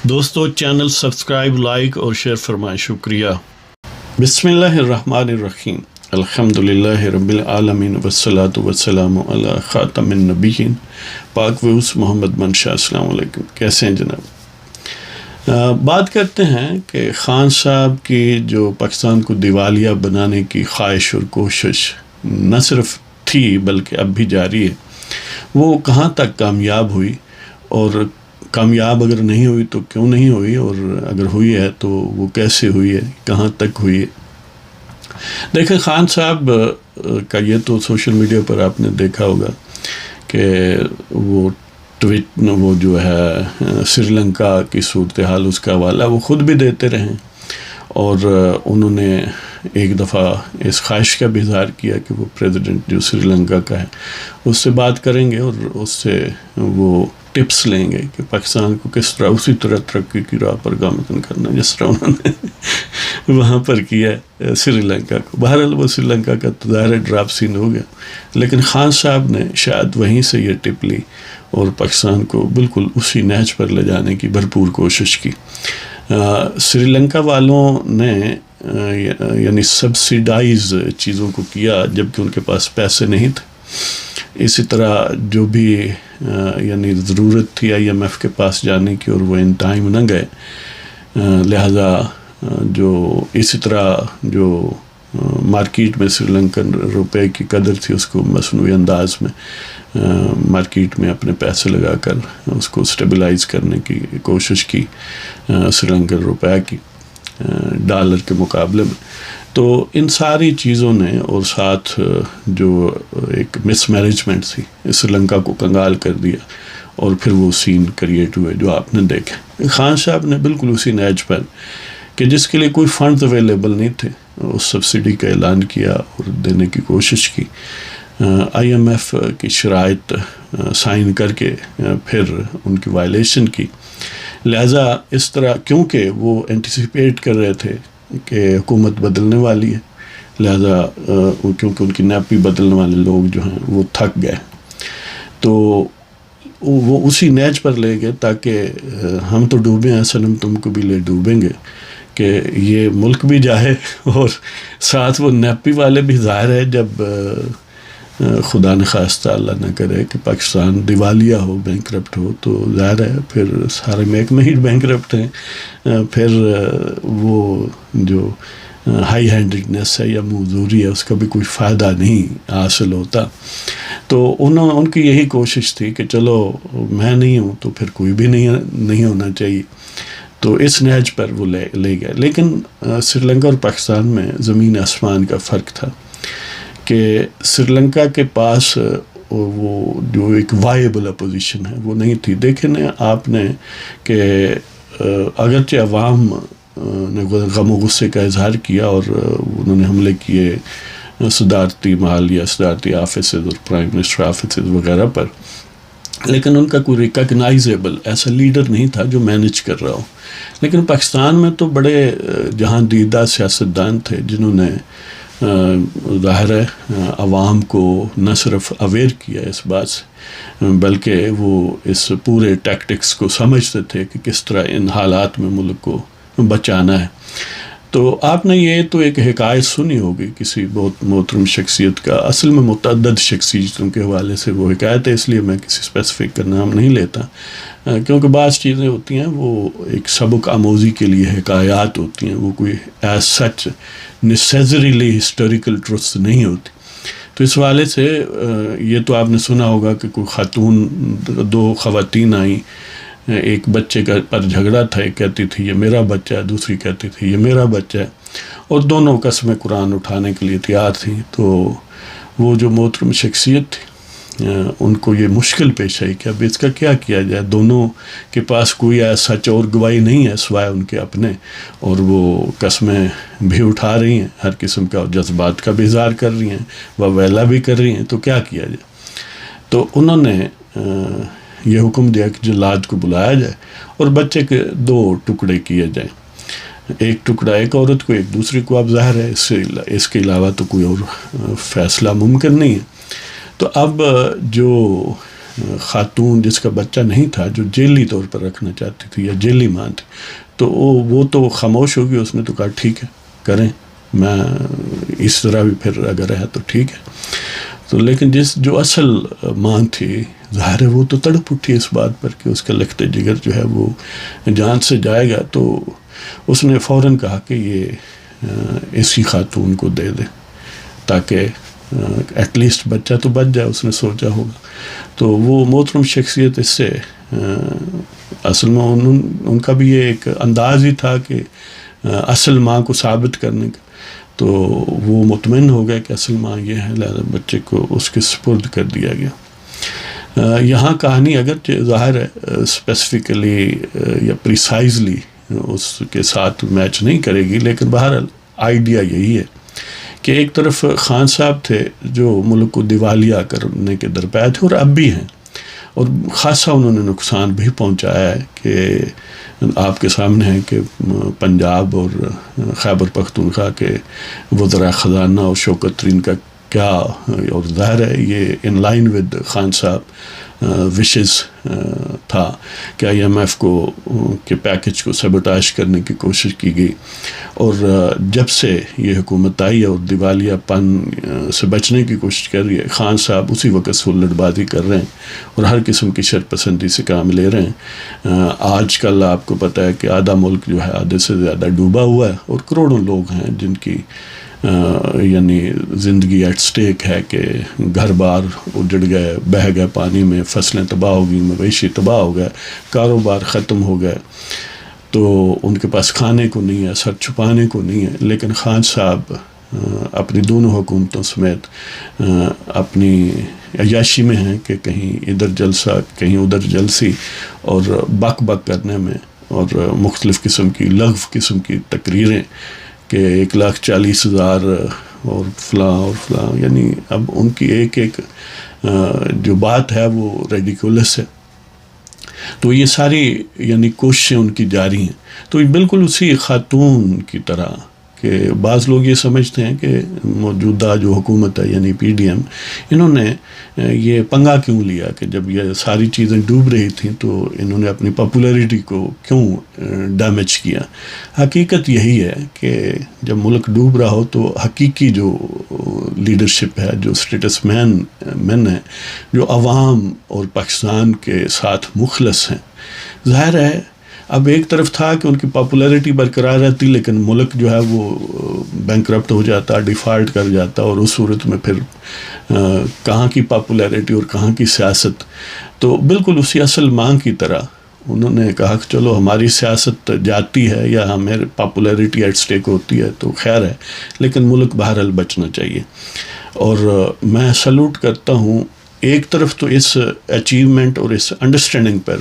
دوستو channel subscribe, like اور share فرمائیں، شکریہ۔ بسم اللہ الرحمن الرحیم، الحمدللہ رب العالمین والصلاة والسلام علی خاتم النبیین پاک وعوس محمد منشا۔ السلام علیکم، کیسے ہیں جناب؟ بات کرتے ہیں کہ خان صاحب کی جو پاکستان کو دیوالیہ بنانے کی خواہش اور کوشش نہ صرف تھی بلکہ اب بھی جاری ہے، وہ کہاں تک کامیاب ہوئی، اور کامیاب اگر نہیں ہوئی تو کیوں نہیں ہوئی، اور اگر ہوئی ہے تو وہ کیسے ہوئی ہے، کہاں تک ہوئی ہے۔ دیکھیں، خان صاحب کا یہ تو سوشل میڈیا پر آپ نے دیکھا ہوگا کہ وہ جو ہے سری لنکا کی صورتحال، اس کا حوالہ وہ خود بھی دیتے رہیں، اور انہوں نے ایک دفعہ اس خواہش کا بھی اظہار کیا کہ وہ پریزیڈنٹ جو سری لنکا کا ہے اس سے بات کریں گے اور اس سے وہ ٹپس لیں گے کہ پاکستان کو کس طرح اسی طرح ترقی کی راہ پر گامزن کرنا جس طرح انہوں نے وہاں پر کیا ہے سری لنکا کو۔ بہرحال وہ سری لنکا کا تو ظاہر ڈراپ سین ہو گیا، لیکن خان صاحب نے شاید وہیں سے یہ ٹپ لی اور پاکستان کو بالکل اسی نہج پر لے جانے کی بھرپور کوشش کی۔ سری لنکا والوں نے یعنی سبسیڈائز چیزوں کو کیا جبکہ ان کے پاس پیسے نہیں تھے۔ اسی طرح جو بھی یعنی ضرورت تھی IMF کے پاس جانے کی اور وہ ان ٹائم نہ گئے، لہذا جو اسی طرح جو مارکیٹ میں سری لنکن روپے کی قدر تھی اس کو مصنوعی انداز میں مارکیٹ میں اپنے پیسے لگا کر اس کو سٹیبلائز کرنے کی کوشش کی سری لنکن روپے کی ڈالر کے مقابلے میں۔ تو ان ساری چیزوں نے اور ساتھ جو ایک مس مینجمنٹ تھی سری لنکا کو کنگال کر دیا، اور پھر وہ سین کریٹ ہوئے جو آپ نے دیکھا۔ خان صاحب نے بالکل اسی نہج پر کہ جس کے لیے کوئی فنڈز اویلیبل نہیں تھے اس سبسڈی کا اعلان کیا اور دینے کی کوشش کی، IMF کی شرائط سائن کر کے پھر ان کی وائلیشن کی۔ لہٰذا اس طرح کیونکہ وہ انٹیسپیٹ کر رہے تھے کہ حکومت بدلنے والی ہے، لہٰذا کیونکہ ان کی نیپی بدلنے والے لوگ جو ہیں وہ تھک گئے، تو وہ اسی نہج پر لے گئے تاکہ ہم تو ڈوبے ہیں صنم تم کو بھی لے ڈوبیں گے، کہ یہ ملک بھی جائے اور ساتھ وہ نیپی والے بھی۔ ظاہر ہے جب خدا نخواستہ اللہ نہ کرے کہ پاکستان دیوالیہ ہو، بینکرپٹ ہو، تو ظاہر ہے پھر سارے محکمے ہی بینکرپٹ ہیں، پھر وہ جو ہائی ہینڈڈنس ہے یا معذوری ہے اس کا بھی کوئی فائدہ نہیں حاصل ہوتا۔ تو ان کی یہی کوشش تھی کہ چلو میں نہیں ہوں تو پھر کوئی بھی نہیں ہونا چاہیے، تو اس نہج پر وہ لے گئے۔ لیکن سری لنکا اور پاکستان میں زمین آسمان کا فرق تھا کہ سری لنکا کے پاس وہ جو ایک وائبل اپوزیشن ہے وہ نہیں تھی۔ دیکھیں آپ نے کہ اگرچہ عوام نے غم و غصے کا اظہار کیا اور انہوں نے حملے کیے صدارتی محل یا صدارتی آفیسز اور پرائم منسٹر آفیسز وغیرہ پر، لیکن ان کا کوئی ریکگنائزیبل ایسا لیڈر نہیں تھا جو مینج کر رہا ہو۔ لیکن پاکستان میں تو بڑے جہاں دیدہ سیاستدان تھے جنہوں نے ظاہر ہے عوام کو نہ صرف اویئر کیا اس بات سے بلکہ وہ اس پورے ٹیکٹکس کو سمجھتے تھے کہ کس طرح ان حالات میں ملک کو بچانا ہے۔ تو آپ نے یہ تو ایک حکایت سنی ہوگی کسی بہت محترم شخصیت کا، اصل میں متعدد شخصیتوں کے حوالے سے وہ حکایت ہے، اس لیے میں کسی اسپیسیفک کا نام نہیں لیتا، کیونکہ بعض چیزیں ہوتی ہیں وہ ایک سبق آموزی کے لیے حکایات ہوتی ہیں، وہ کوئی ایز سچ نیسیسریلی ہسٹوریکل ٹروتھ نہیں ہوتی۔ تو اس حوالے سے یہ تو آپ نے سنا ہوگا کہ کوئی خاتون، دو خواتین آئیں، ایک بچے کا پر جھگڑا تھا، ایک کہتی تھی یہ میرا بچہ ہے، دوسری کہتی تھی یہ میرا بچہ ہے، اور دونوں قسم قرآن اٹھانے کے لیے تیار تھیں۔ تو وہ جو محترم شخصیت تھی ان کو یہ مشکل پیش آئی کہ اب اس کا کیا کیا جائے، دونوں کے پاس کوئی سچ اور گواہی نہیں ہے سوائے ان کے اپنے، اور وہ قسمیں بھی اٹھا رہی ہیں ہر قسم کا، جذبات کا بھی اظہار کر رہی ہیں، ویلا بھی کر رہی ہیں، تو کیا کیا جائے۔ تو انہوں نے یہ حکم دیا کہ جلاد کو بلایا جائے اور بچے کے 2 ٹکڑے کیے جائیں، ایک ٹکڑا ایک عورت کو، ایک دوسری کو۔ اب ظاہر ہے اس کے علاوہ تو کوئی اور فیصلہ ممکن نہیں ہے۔ تو اب جو خاتون جس کا بچہ نہیں تھا جو جیلی طور پر رکھنا چاہتی تھی یا جیلی ماں تھی، تو وہ تو خاموش ہوگی، اس نے تو کہا ٹھیک ہے کریں، میں اس طرح بھی پھر اگر رہا تو ٹھیک ہے. تو لیکن جو اصل ماں تھی، ظاہر ہے وہ تو تڑپ اٹھی اس بات پر کہ اس کا لخت جگر جو ہے وہ جان سے جائے گا، تو اس نے فوراً کہا کہ یہ اسی خاتون کو دے دے تاکہ ایٹ لیسٹ بچہ تو بچ جائے، اس نے سوچا ہوگا. تو وہ محترم شخصیت اس سے اصل میں ان کا بھی یہ ایک انداز ہی تھا کہ اصل ماں کو ثابت کرنے کا، تو وہ مطمئن ہو گیا کہ اصل ماں یہ ہے، لہذا بچے کو اس کے سپرد کر دیا گیا. یہاں کہانی اگرچہ ظاہر ہے اسپیسیفکلی یا پریسائزلی اس کے ساتھ میچ نہیں کرے گی، لیکن بہرحال آئیڈیا یہی ہے کہ ایک طرف خان صاحب تھے جو ملک کو دیوالیہ کرنے کے درپے تھے اور اب بھی ہیں، اور خاصا انہوں نے نقصان بھی پہنچایا ہے کہ آپ کے سامنے ہے کہ پنجاب اور خیبر پختونخوا کے وزراء خزانہ اور شوکت ترین کا کیا، اور ظاہر ہے یہ ان لائن ود خان صاحب وشز تھا کہ IMF کو کے پیکج کو سیبوٹاج کرنے کی کوشش کی گئی. اور جب سے یہ حکومت آئی ہے اور دیوالیہ پن سے بچنے کی کوشش کر رہی ہے، خان صاحب اسی وقت سلٹ بازی کر رہے ہیں اور ہر قسم کی شرپسندی سے کام لے رہے ہیں. آج کل آپ کو پتہ ہے کہ آدھا ملک جو ہے آدھے سے زیادہ ڈوبا ہوا ہے، اور کروڑوں لوگ ہیں جن کی یعنی زندگی ایٹ سٹیک ہے کہ گھر بار اجڑ گئے، بہہ گئے پانی میں، فصلیں تباہ ہو گئی، مویشی تباہ ہو گئے، کاروبار ختم ہو گئے، تو ان کے پاس کھانے کو نہیں ہے، سر چھپانے کو نہیں ہے. لیکن خان صاحب اپنی دونوں حکومتوں سمیت اپنی عیاشی میں ہیں کہ کہیں ادھر جلسہ کہیں ادھر جلسی، اور بک بک کرنے میں، اور مختلف قسم کی لغو قسم کی تقریریں کہ 1,40,000 اور فلاں، یعنی اب ان کی ایک جو بات ہے وہ ریڈیکولس ہے. تو یہ ساری یعنی کوششیں ان کی جاری ہیں. تو بالکل اسی خاتون کی طرح کہ بعض لوگ یہ سمجھتے ہیں کہ موجودہ جو حکومت ہے یعنی PDM، انہوں نے یہ پنگا کیوں لیا کہ جب یہ ساری چیزیں ڈوب رہی تھیں تو انہوں نے اپنی پاپولیرٹی کو کیوں ڈیمیج کیا. حقیقت یہی ہے کہ جب ملک ڈوب رہا ہو تو حقیقی جو لیڈرشپ ہے، جو اسٹیٹس مین ہیں، جو عوام اور پاکستان کے ساتھ مخلص ہیں، ظاہر ہے اب ایک طرف تھا کہ ان کی پاپولیرٹی برقرار رہتی، لیکن ملک جو ہے وہ بینکرپٹ ہو جاتا، ڈیفالٹ کر جاتا، اور اس صورت میں پھر کہاں کی پاپولیرٹی اور کہاں کی سیاست. تو بالکل اسی اصل مانگ کی طرح انہوں نے کہا کہ چلو ہماری سیاست جاتی ہے یا ہمیں پاپولیرٹی ایٹ سٹیک ہوتی ہے تو خیر ہے، لیکن ملک بہرحال بچنا چاہیے. اور میں سلوٹ کرتا ہوں ایک طرف تو اس اچیومنٹ اور اس انڈرسٹینڈنگ پر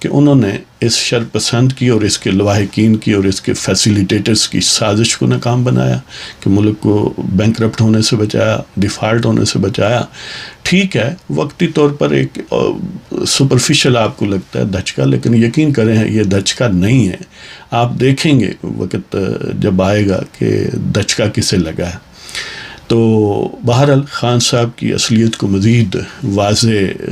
کہ انہوں نے اس شرپسند کی اور اس کے لواحقین کی اور اس کے فیسیلیٹیٹرز کی سازش کو ناکام بنایا کہ ملک کو بینکرپٹ ہونے سے بچایا، ڈیفالٹ ہونے سے بچایا. ٹھیک ہے وقتی طور پر ایک سپرفیشل آپ کو لگتا ہے دھچکا، لیکن یقین کریں یہ دھچکا نہیں ہے. آپ دیکھیں گے وقت جب آئے گا کہ دھچکا کسے لگا ہے. تو بہرحال خان صاحب کی اصلیت کو مزید واضح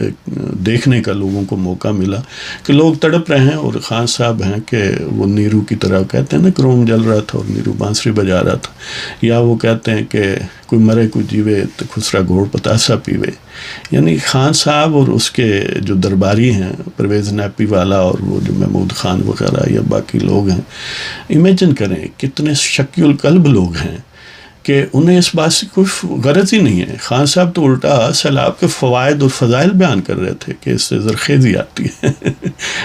دیکھنے کا لوگوں کو موقع ملا کہ لوگ تڑپ رہے ہیں، اور خان صاحب ہیں کہ وہ نیرو کی طرح کہتے ہیں نا کروم جل رہا تھا اور نیرو بانسری بجا رہا تھا، یا وہ کہتے ہیں کہ کوئی مرے کوئی جیوے تو خسرا گھوڑ پتاسا پیوے. یعنی خان صاحب اور اس کے جو درباری ہیں پرویز نیپی والا اور وہ جو محمود خان وغیرہ یا باقی لوگ ہیں، امیجن کریں کتنے شکی القلب لوگ ہیں کہ انہیں اس بات سے کوئی غرض ہی نہیں ہے. خان صاحب تو الٹا سیلاب کے فوائد اور فضائل بیان کر رہے تھے کہ اس سے زرخیزی آتی ہے.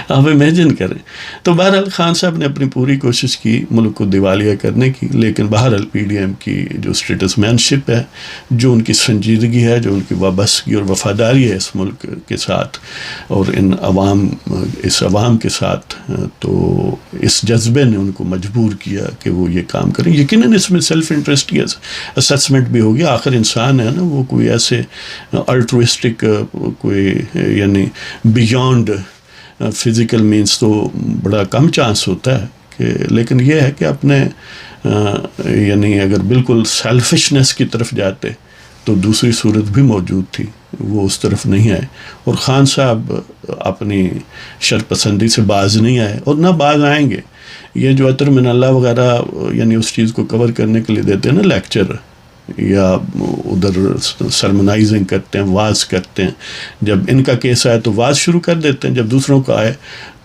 آپ امیجن کریں. تو بہرحال خان صاحب نے اپنی پوری کوشش کی ملک کو دیوالیہ کرنے کی، لیکن بہرحال PDM کی جو اسٹیٹس مین شپ ہے، جو ان کی سنجیدگی ہے، جو ان کی وابستگی اور وفاداری ہے اس ملک کے ساتھ اور اس عوام کے ساتھ، تو اس جذبے نے ان کو مجبور کیا کہ وہ یہ کام کریں. یقیناً اس میں سیلف انٹرسٹ کی اسیسمنٹ بھی ہوگی، آخر انسان ہے نا، وہ کوئی ایسے الٹروسٹک کوئی یعنی بیونڈ فزیکل مینس تو بڑا کم چانس ہوتا ہے کہ، لیکن یہ ہے کہ اپنے یعنی اگر بالکل سیلفشنس کی طرف جاتے تو دوسری صورت بھی موجود تھی، وہ اس طرف نہیں آئے، اور خان صاحب اپنی شرپسندی سے باز نہیں آئے اور نہ باز آئیں گے۔ یہ جو عطر من اللہ وغیرہ یعنی اس چیز کو کور کرنے کے لیے دیتے ہیں نا لیکچر، یا ادھر سرمنائزنگ کرتے ہیں، واز کرتے ہیں، جب ان کا کیس آئے تو واز شروع کر دیتے ہیں، جب دوسروں کا آئے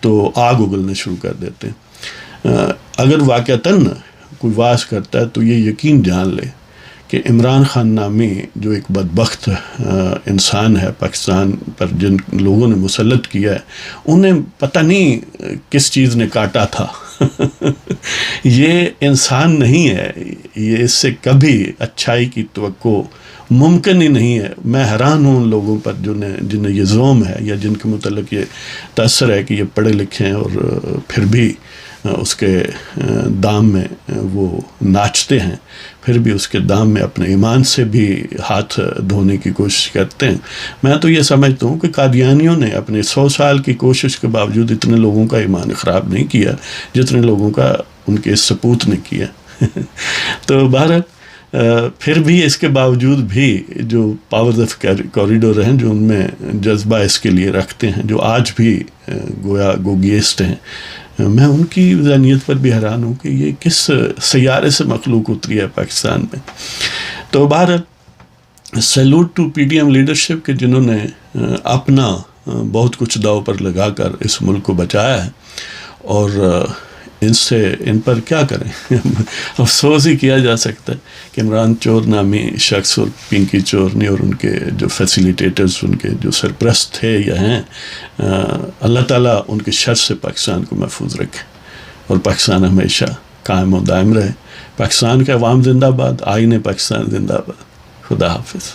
تو آگ اگلنا شروع کر دیتے ہیں۔ اگر واقعتاً کوئی واز کرتا ہے تو یہ یقین جان لے کہ عمران خان نامی جو ایک بدبخت انسان ہے پاکستان پر، جن لوگوں نے مسلط کیا ہے، انہیں پتہ نہیں کس چیز نے کاٹا تھا۔ یہ انسان نہیں ہے، یہ اس سے کبھی اچھائی کی توقع ممکن ہی نہیں ہے۔ میں حیران ہوں ان لوگوں پر جنہیں یہ زوم ہے یا جن کے متعلق یہ تاثر ہے کہ یہ پڑھے لکھے ہیں اور پھر بھی اس کے دام میں وہ ناچتے ہیں، پھر بھی اس کے دام میں اپنے ایمان سے بھی ہاتھ دھونے کی کوشش کرتے ہیں۔ میں تو یہ سمجھتا ہوں کہ قادیانیوں نے اپنے 100 سال کی کوشش کے باوجود اتنے لوگوں کا ایمان خراب نہیں کیا جتنے لوگوں کا ان کے سپوت نے کیا۔ تو بہرحال پھر بھی اس کے باوجود بھی جو پاورز آف کوریڈور ہیں، جو ان میں جذبہ اس کے لیے رکھتے ہیں، جو آج بھی گویا گوگیسٹ ہیں، میں ان کی ذہنیت پر بھی حیران ہوں کہ یہ کس سیارے سے مخلوق اتری ہے پاکستان میں۔ تو بہرحال salute to P D M leadership کہ جنہوں نے اپنا بہت کچھ داؤ پر لگا کر اس ملک کو بچایا ہے، اور ان پر کیا کریں، افسوس ہی کیا جا سکتا ہے کہ عمران چور نامی شخص اور پنکی چورنی اور ان کے جو فیسیلیٹیٹرز، ان کے جو سرپرست تھے یا ہیں، اللہ تعالیٰ ان کے شر سے پاکستان کو محفوظ رکھے اور پاکستان ہمیشہ قائم و دائم رہے۔ پاکستان کے عوام زندہ باد، آئین پاکستان زندہ باد۔ خدا حافظ۔